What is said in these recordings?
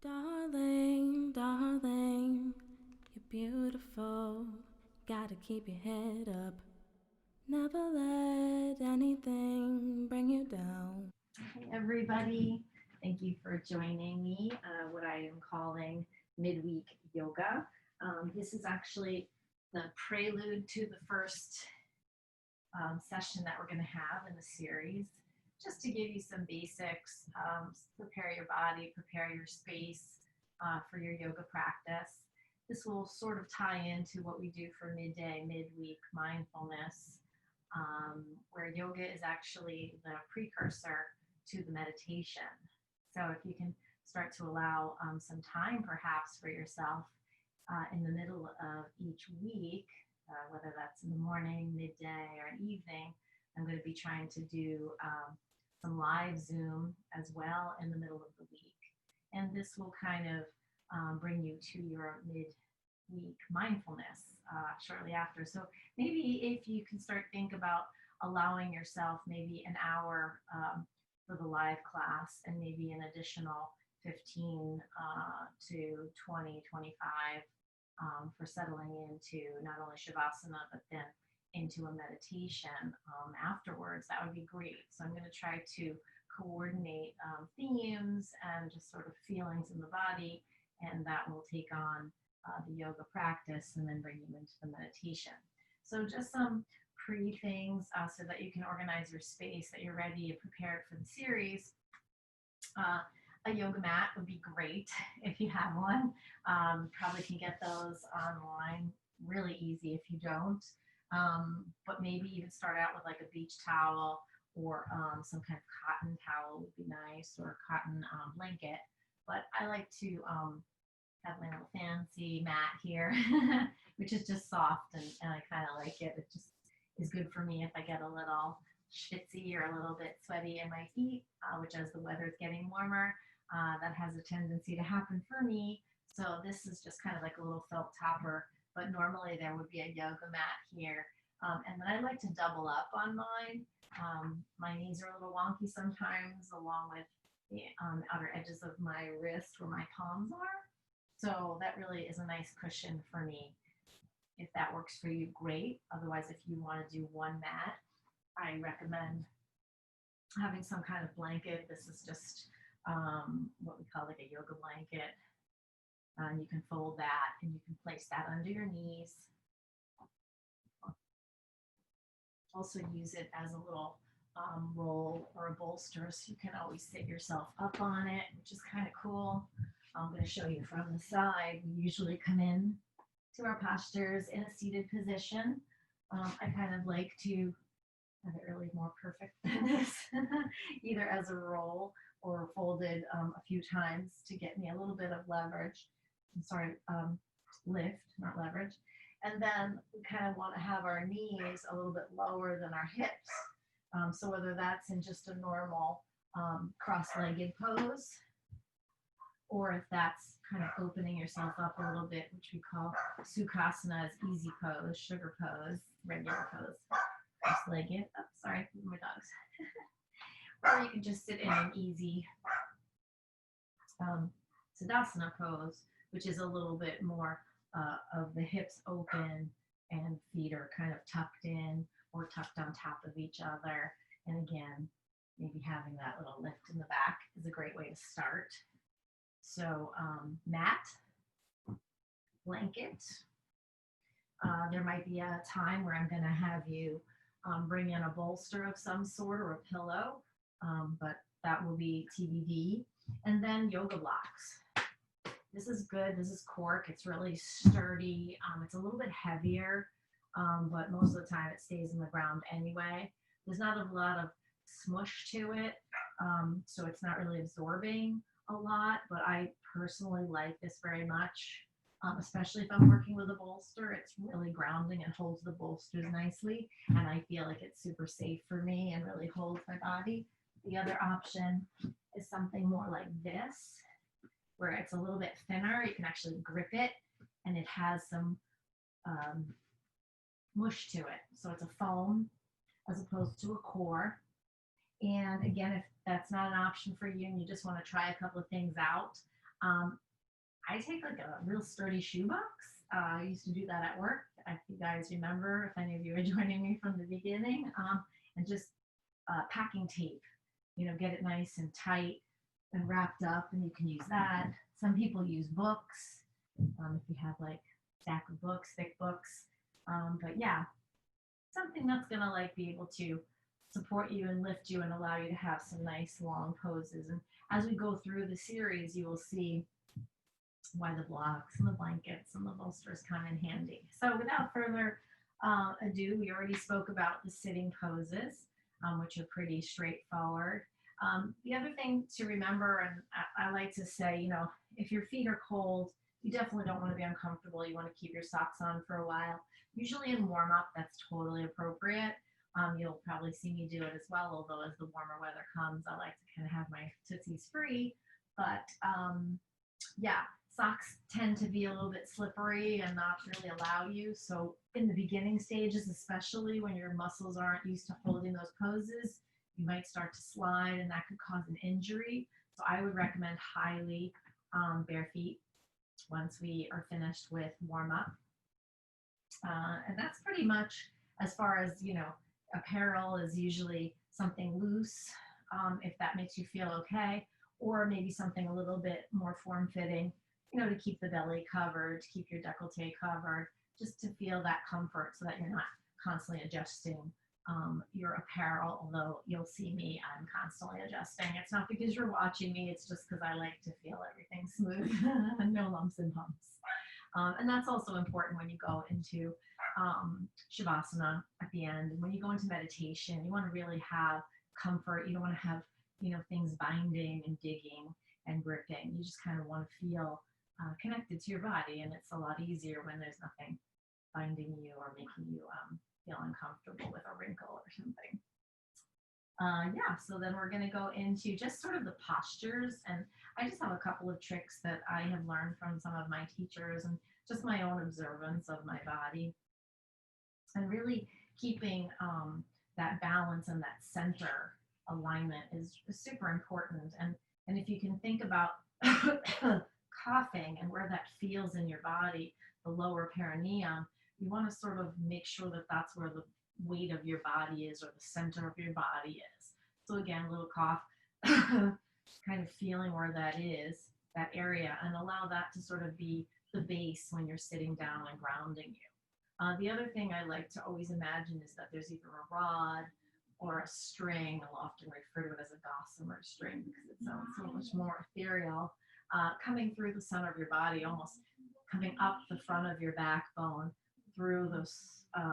Darling, darling, you're beautiful. Gotta keep your head up. Never let anything bring you down. Hey everybody, thank you for joining me. What I am calling midweek yoga. This is actually the prelude to the first session that we're going to have in the series, just to give you some basics, prepare your body, prepare your space for your yoga practice. This will sort of tie into what we do for midday, midweek mindfulness, where yoga is actually the precursor to the meditation. So if you can start to allow some time perhaps for yourself in the middle of each week, whether that's in the morning, midday, or an evening, I'm going to be trying to do some live Zoom as well in the middle of the week. And this will kind of bring you to your midweek mindfulness shortly after. So maybe if you can start think about allowing yourself maybe an hour for the live class and maybe an additional 15 to 20, 25 for settling into not only Shavasana, but then into a meditation afterwards, that would be great. So I'm going to try to coordinate themes and just sort of feelings in the body, and that will take on the yoga practice and then bring you into the meditation. So just some pre things so that you can organize your space, that you're ready and prepared for the series. A yoga mat would be great if you have one. Probably can get those online really easy if you don't. But maybe even start out with like a beach towel or some kind of cotton towel would be nice, or a cotton blanket. But I like to have my little fancy mat here, which is just soft, and I kind of like it. It just is good for me if I get a little schwitzy or a little bit sweaty in my feet, which as the weather is getting warmer, that has a tendency to happen for me. So this is just kind of like a little felt topper, but normally there would be a yoga mat here. And then I like to double up on mine. My knees are a little wonky sometimes, along with the outer edges of my wrist where my palms are. So that really is a nice cushion for me. If that works for you, great. Otherwise, if you want to do one mat, I recommend having some kind of blanket. This is just what we call like a yoga blanket. And you can fold that and you can place that under your knees. Also use it as a little roll or a bolster, so you can always sit yourself up on it, which is kind of cool. I'm going to show you from the side. We usually come in to our postures in a seated position. I kind of like to have it really more perfect than this, either as a roll or folded a few times to get me a little bit of leverage. I'm sorry, lift, not leverage. And then we kind of want to have our knees a little bit lower than our hips. So whether that's in just a normal cross-legged pose, or if that's kind of opening yourself up a little bit, which we call Sukhasana, as easy pose, sugar pose, regular pose, cross-legged. Oh, sorry, my dogs. Or you can just sit in an easy Siddhasana pose, which is a little bit more of the hips open and feet are kind of tucked in or tucked on top of each other. And again, maybe having that little lift in the back is a great way to start. So mat, blanket. There might be a time where I'm going to have you bring in a bolster of some sort or a pillow, but that will be TBD. And then yoga blocks. This is good. This is cork. It's really sturdy. It's a little bit heavier, but most of the time it stays in the ground anyway. There's not a lot of smush to it, so it's not really absorbing a lot, but I personally like this very much, especially if I'm working with a bolster. It's really grounding and holds the bolsters nicely, and I feel like it's super safe for me and really holds my body. The other option is something more like this, where it's a little bit thinner. You can actually grip it, and it has some mush to it. So it's a foam as opposed to a core. And again, if that's not an option for you and you just want to try a couple of things out, I take like a real sturdy shoebox. I used to do that at work. If you guys remember, if any of you are joining me from the beginning, and just packing tape, get it nice and tight and wrapped up, and you can use that. Some people use books, if you have like stack of books, thick books. But yeah, something that's gonna like be able to support you and lift you and allow you to have some nice long poses. And as we go through the series, you will see why the blocks and the blankets and the bolsters come in handy. So without further ado, we already spoke about the sitting poses, which are pretty straightforward. The other thing to remember, and I like to say, if your feet are cold, you definitely don't want to be uncomfortable. You want to keep your socks on for a while. Usually in warm up, that's totally appropriate. You'll probably see me do it as well, although as the warmer weather comes, I like to kind of have my tootsies free. But yeah, socks tend to be a little bit slippery and not really allow you. So in the beginning stages, especially when your muscles aren't used to holding those poses, you might start to slide and that could cause an injury. So I would recommend highly bare feet once we are finished with warm up. And that's pretty much as far as, apparel is usually something loose, if that makes you feel okay, or maybe something a little bit more form-fitting, to keep the belly covered, to keep your décolleté covered, just to feel that comfort so that you're not constantly adjusting your apparel, although you'll see me, I'm constantly adjusting. It's not because you're watching me, it's just because I like to feel everything smooth, no lumps and bumps. And that's also important when you go into Shavasana at the end. And when you go into meditation, you want to really have comfort. You don't want to have, things binding and digging and gripping. You just kind of want to feel connected to your body. And it's a lot easier when there's nothing binding you or making you feel uncomfortable with a wrinkle or something. Yeah, so then we're going to go into just sort of the postures. And I just have a couple of tricks that I have learned from some of my teachers and just my own observance of my body. And really keeping that balance and that center alignment is super important. And if you can think about coughing and where that feels in your body, the lower perineum, you want to sort of make sure that that's where the weight of your body is or the center of your body is. So again, a little cough, kind of feeling where that is, that area, and allow that to sort of be the base when you're sitting down and grounding you. The other thing I like to always imagine is that there's either a rod or a string. I'll often refer to it as a gossamer string because it sounds so much more ethereal, coming through the center of your body, almost coming up the front of your backbone, through the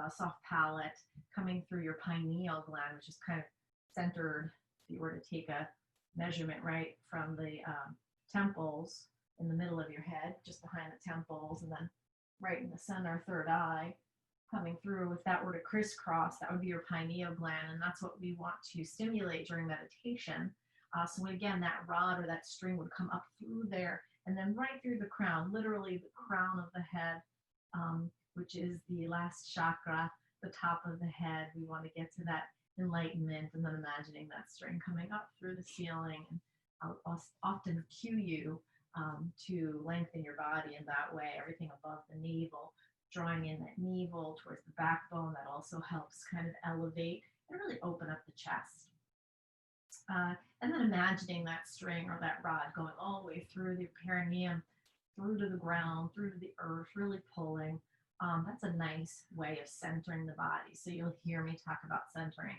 soft palate, coming through your pineal gland, which is kind of centered, if you were to take a measurement right from the temples in the middle of your head, just behind the temples, and then right in the center, third eye, coming through. If that were to crisscross, that would be your pineal gland, and that's what we want to stimulate during meditation. So again, that rod or that string would come up through there and then right through the crown, literally the crown of the head, which is the last chakra, the top of the head. We want to get to that enlightenment, and then imagining that string coming up through the ceiling. And I'll often cue you to lengthen your body in that way, everything above the navel, drawing in that navel towards the backbone. That also helps kind of elevate and really open up the chest. And then imagining that string or that rod going all the way through the perineum, through to the ground, through to the earth, really pulling. That's a nice way of centering the body. So you'll hear me talk about centering.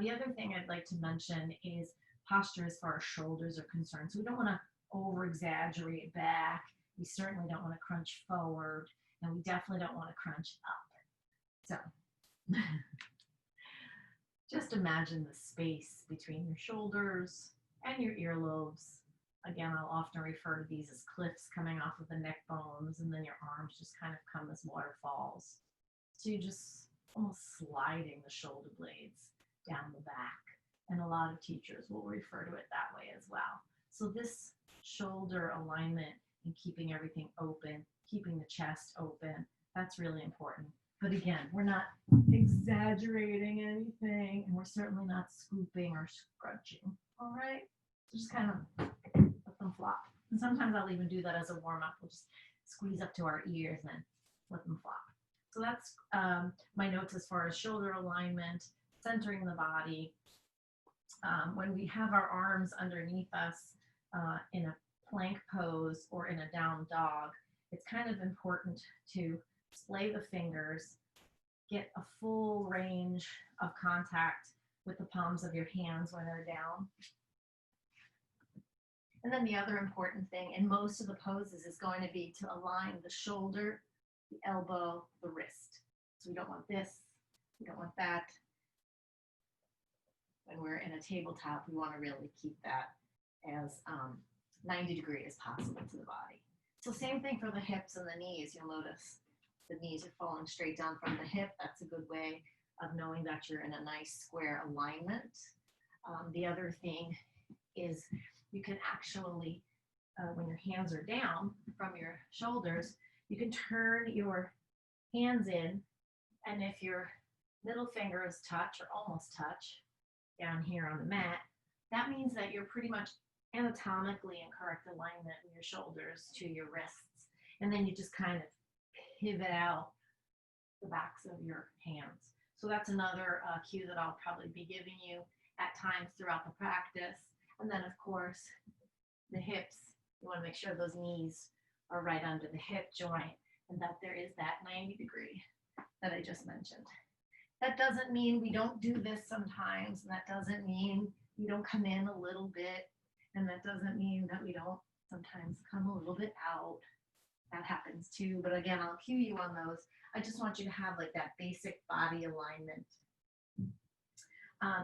The other thing I'd like to mention is posture as far as shoulders are concerned. So we don't want to over-exaggerate back. We certainly don't want to crunch forward, and we definitely don't want to crunch up. So just imagine the space between your shoulders and your earlobes. Again, I'll often refer to these as cliffs coming off of the neck bones, and then your arms just kind of come as waterfalls. So you're just almost sliding the shoulder blades down the back. And a lot of teachers will refer to it that way as well. So this shoulder alignment and keeping everything open, keeping the chest open, that's really important. But again, we're not exaggerating anything, and we're certainly not scooping or scrunching. All right? So just kind of let them flop. And sometimes I'll even do that as a warm-up. We'll just squeeze up to our ears and then let them flop. So that's my notes as far as shoulder alignment, centering the body. When we have our arms underneath us in a plank pose or in a down dog, it's kind of important to splay the fingers, get a full range of contact with the palms of your hands when they're down. And then the other important thing in most of the poses is going to be to align the shoulder, the elbow, the wrist. So we don't want this, we don't want that. When we're in a tabletop, we want to really keep that as 90 degree as possible to the body. So same thing for the hips and the knees. You'll notice the knees are falling straight down from the hip. That's a good way of knowing that you're in a nice square alignment. The other thing is you can actually, when your hands are down from your shoulders, you can turn your hands in, and if your middle fingers touch or almost touch down here on the mat, that means that you're pretty much anatomically in correct alignment with your shoulders to your wrists. And then you just kind of pivot out the backs of your hands. So that's another cue that I'll probably be giving you at times throughout the practice. And then, of course, the hips, you want to make sure those knees are right under the hip joint and that there is that 90 degree that I just mentioned. That doesn't mean we don't do this sometimes, and that doesn't mean we don't come in a little bit, and that doesn't mean that we don't sometimes come a little bit out. That happens too, but again, I'll cue you on those. I just want you to have like that basic body alignment.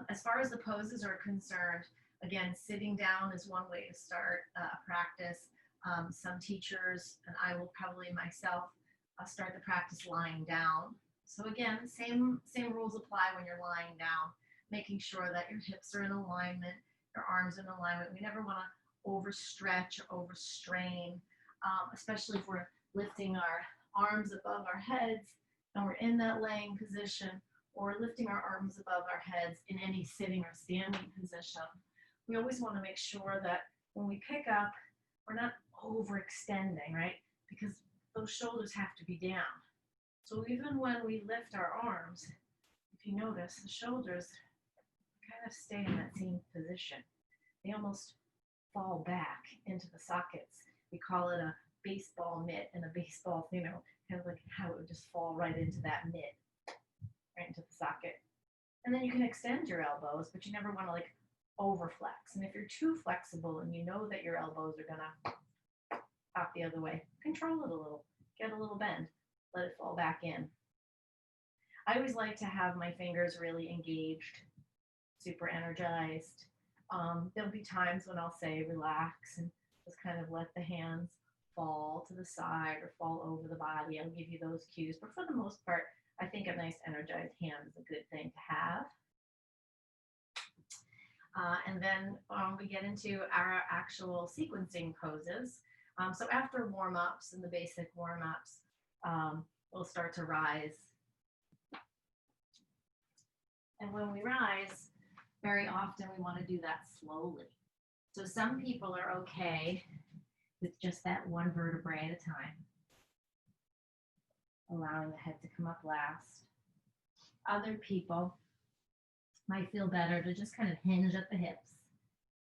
As far as the poses are concerned, again, sitting down is one way to start a practice. Some teachers, and I will probably myself, start the practice lying down. So again, same rules apply when you're lying down, making sure that your hips are in alignment, your arms in alignment. We never want to overstretch or overstrain, especially if we're lifting our arms above our heads and we're in that laying position, or lifting our arms above our heads in any sitting or standing position. We always want to make sure that when we pick up, we're not overextending, right? Because those shoulders have to be down. So even when we lift our arms, if you notice, the shoulders kind of stay in that same position. They almost fall back into the sockets. We call it a baseball mitt, and a baseball, kind of like how it would just fall right into that mitt, right into the socket. And then you can extend your elbows, but you never want to like overflex. And if you're too flexible and you know that your elbows are gonna pop the other way, control it a little, get a little bend, let it fall back in. I always like to have my fingers really engaged, super energized. There'll be times when I'll say relax and just kind of let the hands fall to the side or fall over the body. I'll give you those cues, but for the most part, I think a nice energized hand is a good thing to have. And then we get into our actual sequencing poses. So after warm-ups and the basic warm-ups, we'll start to rise. And when we rise, very often we want to do that slowly. So some people are okay with just that one vertebrae at a time, allowing the head to come up last. Other people might feel better to just kind of hinge at the hips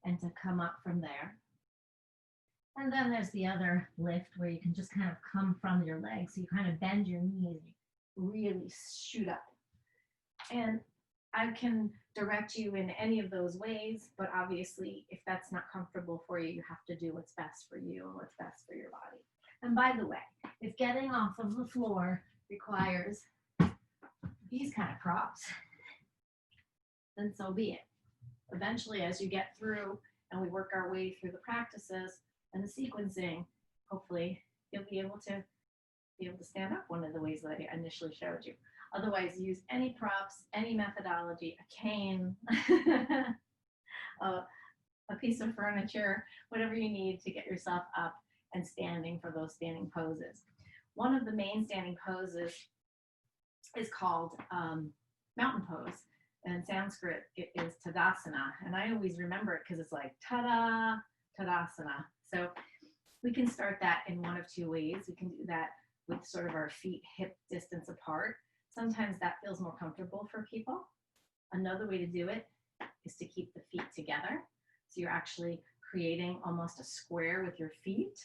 and to come up from there. And then there's the other lift where you can just kind of come from your legs. So you kind of bend your knees, you really shoot up. And I can direct you in any of those ways, but obviously if that's not comfortable for you, you have to do what's best for you and what's best for your body. And by the way, if getting off of the floor requires these kind of props, then so be it. Eventually, as you get through and we work our way through the practices and the sequencing, hopefully you'll be able to stand up one of the ways that I initially showed you. Otherwise, use any props, any methodology, a cane, a piece of furniture, whatever you need to get yourself up and standing for those standing poses. One of the main standing poses is called mountain pose. And in Sanskrit, it is Tadasana. And I always remember it because it's like, ta-da, Tadasana. So We can start that in one of two ways. We can do that with sort of our feet hip distance apart. Sometimes that feels more comfortable for people. Another way to do it is to keep the feet together. So you're actually creating almost a square with your feet.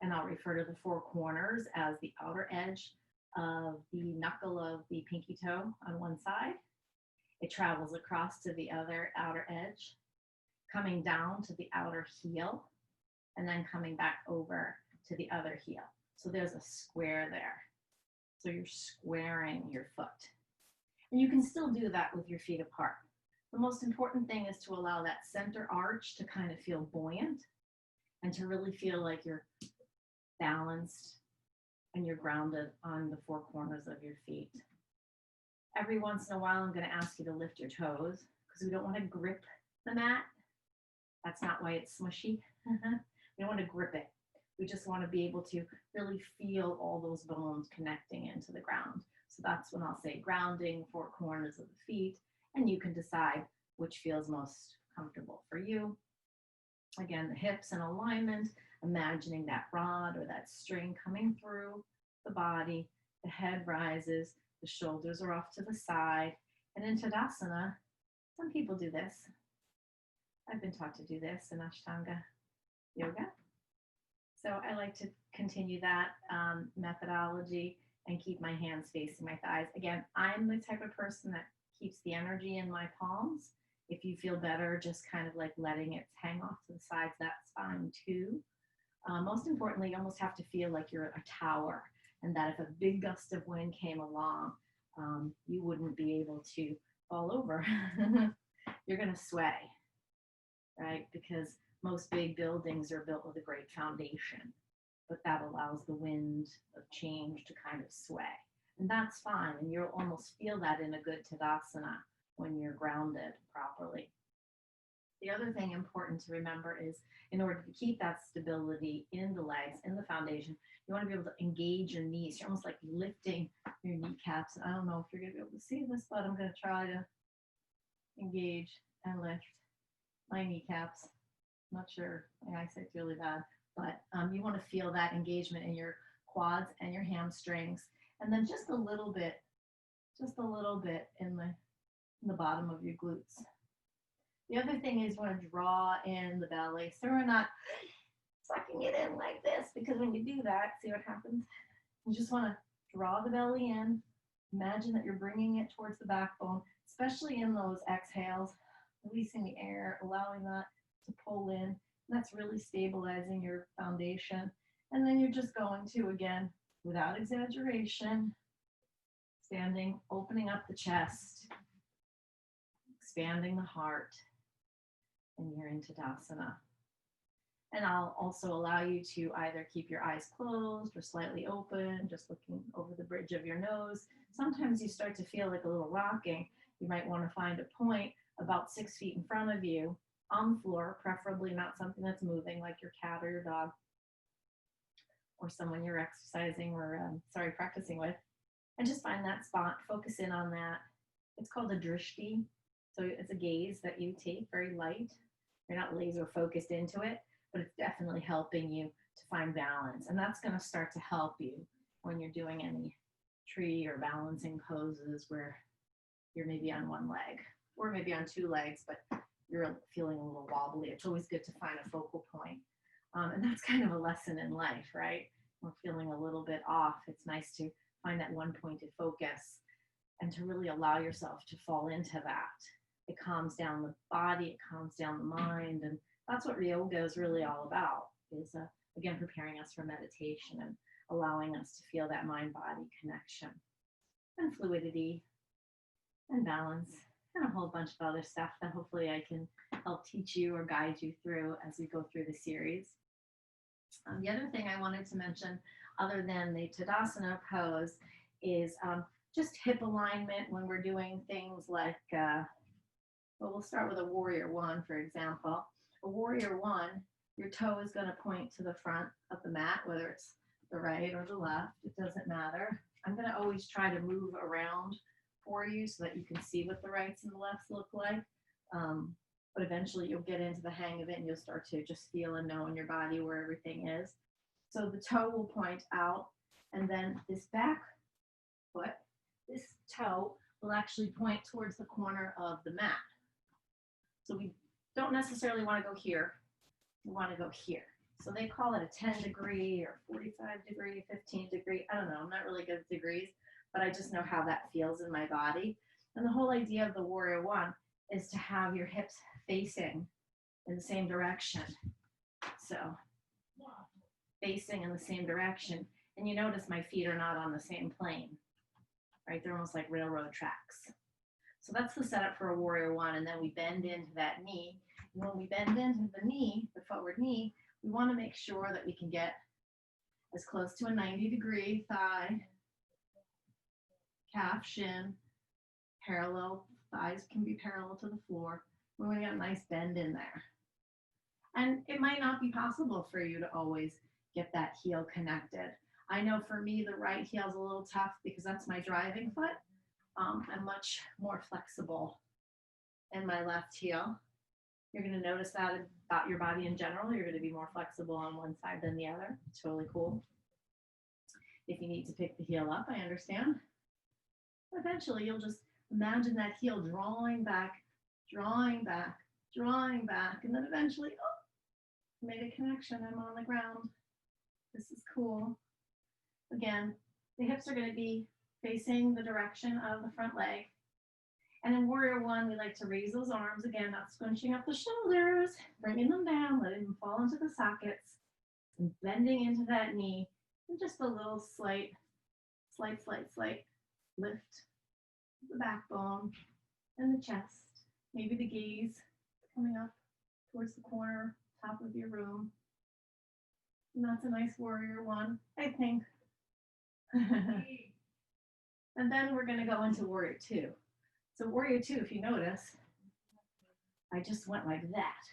And I'll refer to the four corners as the outer edge of the knuckle of the pinky toe on one side. It travels across to the other outer edge, coming down to the outer heel, and then coming back over to the other heel. So there's a square there. So you're squaring your foot. And you can still do that with your feet apart. The most important thing is to allow that center arch to kind of feel buoyant and to really feel like you're balanced and you're grounded on the four corners of your feet. Every once in a while, I'm going to ask you to lift your toes because we don't want to grip the mat. That's not why it's smushy. We don't want to grip it. We just want to be able to really feel all those bones connecting into the ground. So that's when I'll say grounding, four corners of the feet, and you can decide which feels most comfortable for you. Again, the hips in alignment, imagining that rod or that string coming through the body, the head rises, the shoulders are off to the side, and in Tadasana, some people do this. I've been taught to do this in Ashtanga yoga. So I like to continue that methodology and keep my hands facing my thighs. Again, I'm the type of person that keeps the energy in my palms. If you feel better, just kind of like letting it hang off to the sides, that's fine too. Most importantly, you almost have to feel like you're a tower, and that if a big gust of wind came along, you wouldn't be able to fall over. You're going to sway, right? Because most big buildings are built with a great foundation, but that allows the wind of change to kind of sway. And that's fine. And you'll almost feel that in a good Tadasana when you're grounded properly. The other thing important to remember is in order to keep that stability in the legs, in the foundation, you want to be able to engage your knees. You're almost like lifting your kneecaps. I don't know if you're going to be able to see this, but I'm going to try to engage and lift my kneecaps. I'm not sure, my eyesight's really bad, but you want to feel that engagement in your quads and your hamstrings, and then just a little bit in the bottom of your glutes. The other thing is you want to draw in the belly, so we're not sucking it in like this, because when you do that, see what happens? You just want to draw the belly in. Imagine that you're bringing it towards the backbone, especially in those exhales, releasing the air, allowing that to pull in. And that's really stabilizing your foundation. And then you're just going to, again, without exaggeration, standing, opening up the chest, expanding the heart, and you're in Tadasana. And I'll also allow you to either keep your eyes closed or slightly open, just looking over the bridge of your nose. Sometimes you start to feel like a little rocking. You might want to find a point about 6 feet in front of you on the floor, preferably not something that's moving like your cat or your dog or someone you're exercising or practicing with. And just find that spot, focus in on that. It's called a drishti. So it's a gaze that you take, very light. You're not laser focused into it, but it's definitely helping you to find balance. And that's going to start to help you when you're doing any tree or balancing poses where you're maybe on one leg or maybe on 2 legs, but you're feeling a little wobbly. It's always good to find a focal point. And that's kind of a lesson in life, right? We're feeling a little bit off. It's nice to find that one pointed focus and to really allow yourself to fall into that. It calms down the body, it calms down the mind, and that's what yoga is really all about, is again, preparing us for meditation and allowing us to feel that mind-body connection and fluidity and balance and a whole bunch of other stuff that hopefully I can help teach you or guide you through as we go through the series. The other thing I wanted to mention, other than the Tadasana pose, is just hip alignment when we're doing things like, we'll start with a warrior one, for example. A warrior one, your toe is going to point to the front of the mat, whether it's the right or the left, it doesn't matter. I'm going to always try to move around for you so that you can see what the rights and the lefts look like. but eventually you'll get into the hang of it and you'll start to just feel and know in your body where everything is. So the toe will point out, and then this back foot, this toe will actually point towards the corner of the mat. So we don't necessarily want to go here. We want to go here. So they call it a 10 degree or 45 degree, 15 degree. I don't know. I'm not really good at degrees, but I just know how that feels in my body. And the whole idea of the Warrior One is to have your hips facing in the same direction. So facing in the same direction. And you notice my feet are not on the same plane, right? They're almost like railroad tracks. So that's the setup for a Warrior One. And then we bend into that knee. And when we bend into the knee, the forward knee, we want to make sure that we can get as close to a 90-degree thigh, calf, shin, parallel. Thighs can be parallel to the floor. We're going to get a nice bend in there. And it might not be possible for you to always get that heel connected. I know for me, the right heel is a little tough because that's my driving foot. I'm much more flexible in my left heel. You're going to notice that about your body in general. You're going to be more flexible on one side than the other. Totally cool. If you need to pick the heel up, I understand. Eventually, you'll just imagine that heel drawing back, drawing back, drawing back, and then eventually, oh, made a connection. I'm on the ground. This is cool. Again, the hips are going to be facing the direction of the front leg. And in Warrior One, we like to raise those arms, again, not squinching up the shoulders, bringing them down, letting them fall into the sockets, and bending into that knee, and just a little slight lift the backbone and the chest, maybe the gaze coming up towards the corner, top of your room. And that's a nice Warrior One, I think. And then we're going to go into Warrior Two. So Warrior Two, if you notice, I just went like that.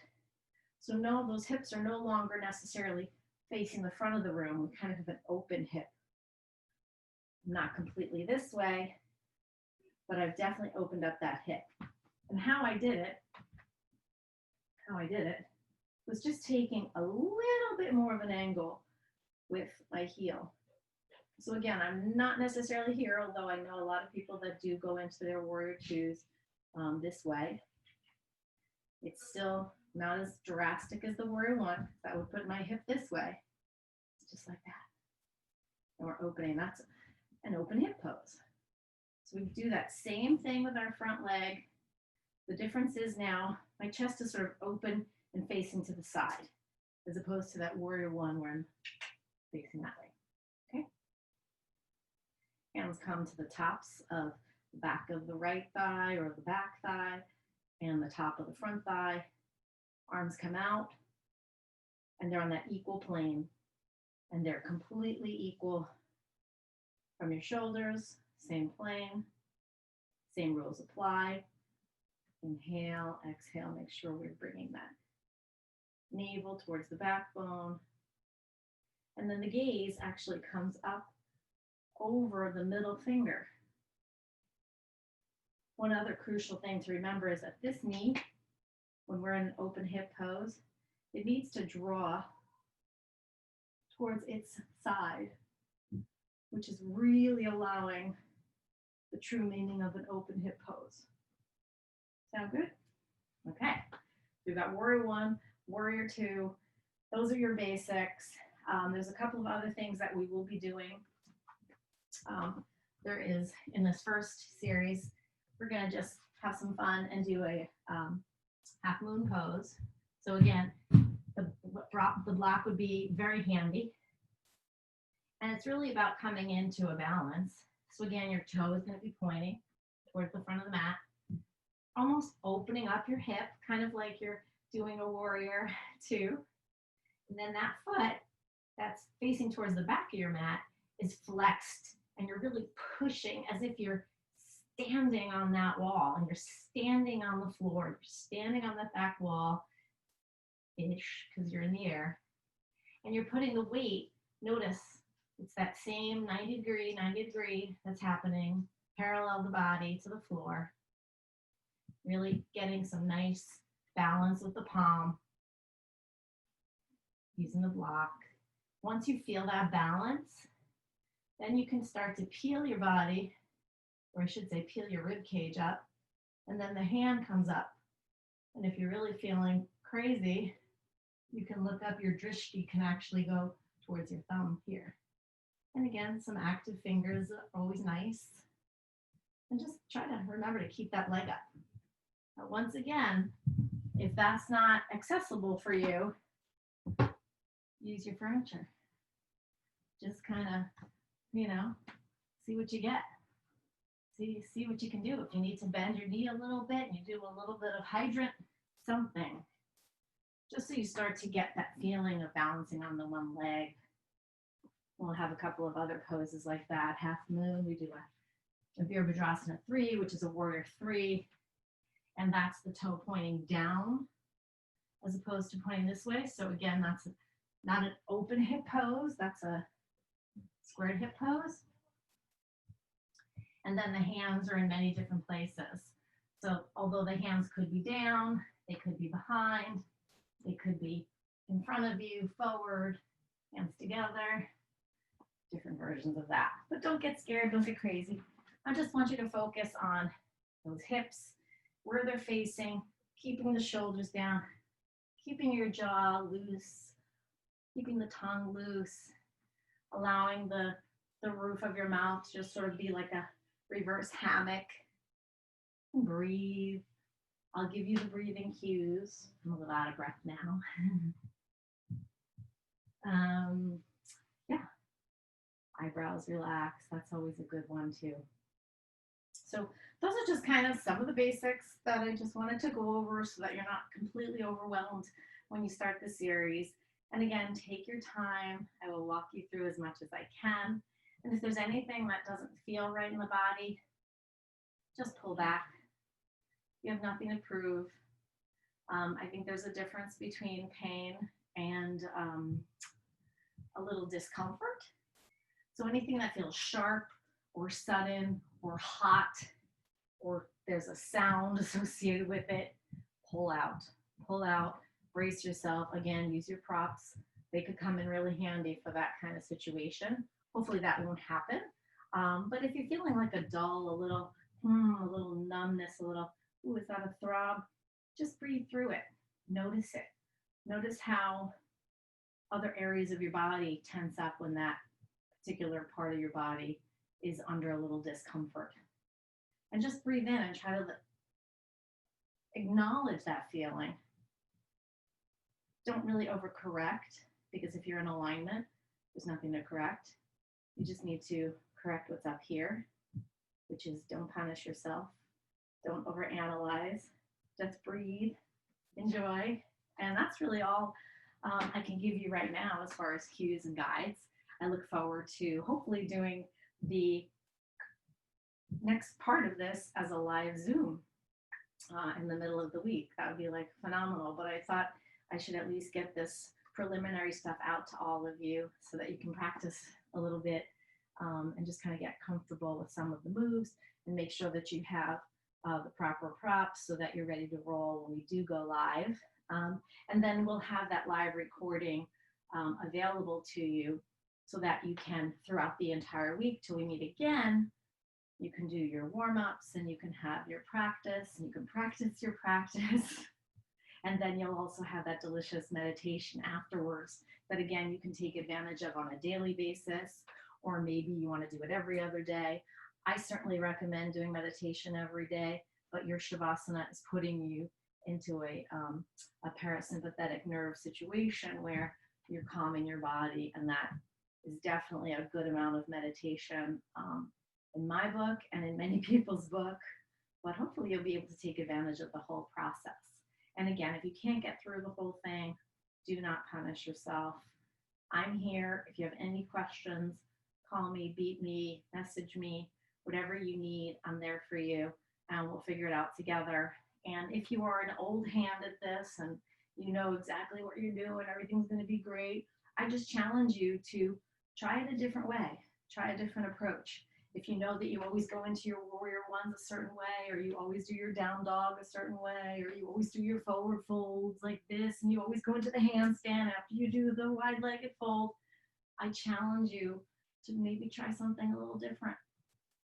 So no, those hips are no longer necessarily facing the front of the room. We kind of have an open hip. Not completely this way, but I've definitely opened up that hip. And how I did it was just taking a little bit more of an angle with my heel. So again, I'm not necessarily here, although I know a lot of people that do go into their Warrior Twos this way. It's still not as drastic as the Warrior One. I would put my hip this way, just like that. And we're opening. That's an open hip pose. So we do that same thing with our front leg. The difference is now my chest is sort of open and facing to the side, as opposed to that Warrior One where I'm facing that way. Okay. Hands come to the tops of the back of the right thigh or the back thigh and the top of the front thigh. Arms come out and they're on that equal plane and they're completely equal from your shoulders, same plane, same rules apply. Inhale, exhale, make sure we're bringing that navel towards the backbone. And then the gaze actually comes up over the middle finger. One other crucial thing to remember is that this knee, when we're in an open hip pose, it needs to draw towards its side, which is really allowing the true meaning of an open hip pose. Sound good? Okay. We've got Warrior One, Warrior Two. Those are your basics. There's a couple of other things that we will be doing. There is, in this first series, we're going to just have some fun and do a half moon pose. So again, the block would be very handy. And it's really about coming into a balance. So again, your toe is going to be pointing towards the front of the mat, almost opening up your hip, kind of like you're doing a Warrior Two. And then that foot that's facing towards the back of your mat is flexed, and you're really pushing as if you're standing on that wall, and you're standing on the floor, you're standing on the back wall-ish, because you're in the air, and you're putting the weight, notice, it's that same 90 degree that's happening, parallel the body to the floor, really getting some nice balance with the palm, using the block. Once you feel that balance, then you can start to peel your body, or I should say peel your rib cage up, and then the hand comes up. And if you're really feeling crazy, you can look up, your drishti can actually go towards your thumb here. And again, some active fingers are always nice. And just try to remember to keep that leg up. Now, once again, if that's not accessible for you, use your furniture. Just kind of, see what you get. See what you can do. If you need to bend your knee a little bit, and you do a little bit of hydrant, something. Just so you start to get that feeling of balancing on the one leg. We'll have a couple of other poses like that. Half moon, we do a Virabhadrasana 3, which is a warrior 3. And that's the toe pointing down as opposed to pointing this way. So again, that's not an open hip pose. That's a squared hip pose. And then the hands are in many different places. So although the hands could be down, they could be behind, they could be in front of you, forward, hands together, different versions of that. But don't get scared, don't get crazy. I just want you to focus on those hips, where they're facing, keeping the shoulders down, keeping your jaw loose, keeping the tongue loose, allowing the roof of your mouth to just sort of be like a reverse hammock. Breathe. I'll give you the breathing cues. I'm a little out of breath now. Yeah. Eyebrows relax. That's always a good one too. So those are just kind of some of the basics that I just wanted to go over so that you're not completely overwhelmed when you start the series. And again, take your time. I will walk you through as much as I can. And if there's anything that doesn't feel right in the body, just pull back. You have nothing to prove. I think there's a difference between pain and a little discomfort. So anything that feels sharp or sudden or hot, or there's a sound associated with it, pull out, brace yourself. Again, use your props. They could come in really handy for that kind of situation. Hopefully that won't happen. But if you're feeling like a dull, a little numbness, a little, ooh, is that a throb? Just breathe through it. Notice it. Notice how other areas of your body tense up when that particular part of your body is under a little discomfort. And just breathe in and try to acknowledge that feeling. Don't really overcorrect, because if you're in alignment, there's nothing to correct. You just need to correct what's up here, which is don't punish yourself. Don't overanalyze. Just breathe, enjoy. And that's really all I can give you right now as far as cues and guides. I look forward to hopefully doing the next part of this as a live Zoom in the middle of the week. That would be like phenomenal. But I thought I should at least get this preliminary stuff out to all of you so that you can practice a little bit and just kind of get comfortable with some of the moves and make sure that you have the proper props so that you're ready to roll when we do go live. And then we'll have that live recording available to you so that you can, throughout the entire week till we meet again, you can do your warm-ups and you can have your practice and you can practice your practice. And then you'll also have that delicious meditation afterwards that, again, you can take advantage of on a daily basis, or maybe you want to do it every other day. I certainly recommend doing meditation every day, but your Shavasana is putting you into a parasympathetic nerve situation where you're calming your body, and that is definitely a good amount of meditation in my book and in many people's book, but hopefully you'll be able to take advantage of the whole process. And again, if you can't get through the whole thing, do not punish yourself. I'm here. If you have any questions, call me, beat me, message me, whatever you need, I'm there for you, and we'll figure it out together. And if you are an old hand at this and you know exactly what you're doing, everything's going to be great, I just challenge you to try it a different way, try a different approach. If you know that you always go into your warrior ones a certain way, or you always do your down dog a certain way, or you always do your forward folds like this, and you always go into the handstand after you do the wide-legged fold, I challenge you to maybe try something a little different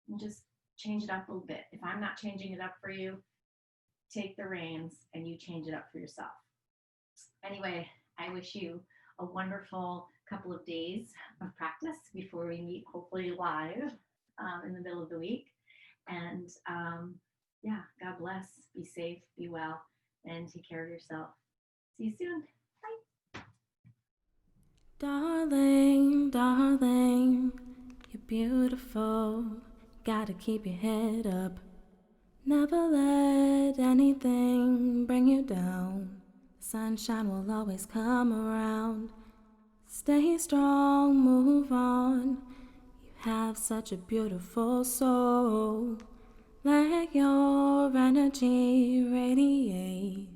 and just change it up a little bit. If I'm not changing it up for you, take the reins and you change it up for yourself. Anyway, I wish you a wonderful couple of days of practice before we meet, hopefully live in the middle of the week. And yeah, God bless. Be safe, be well, and take care of yourself. See you soon. Bye. Darling, darling, you're beautiful. Gotta keep your head up. Never let anything bring you down. Sunshine will always come around. Stay strong, move on. You have such a beautiful soul. Let your energy radiate.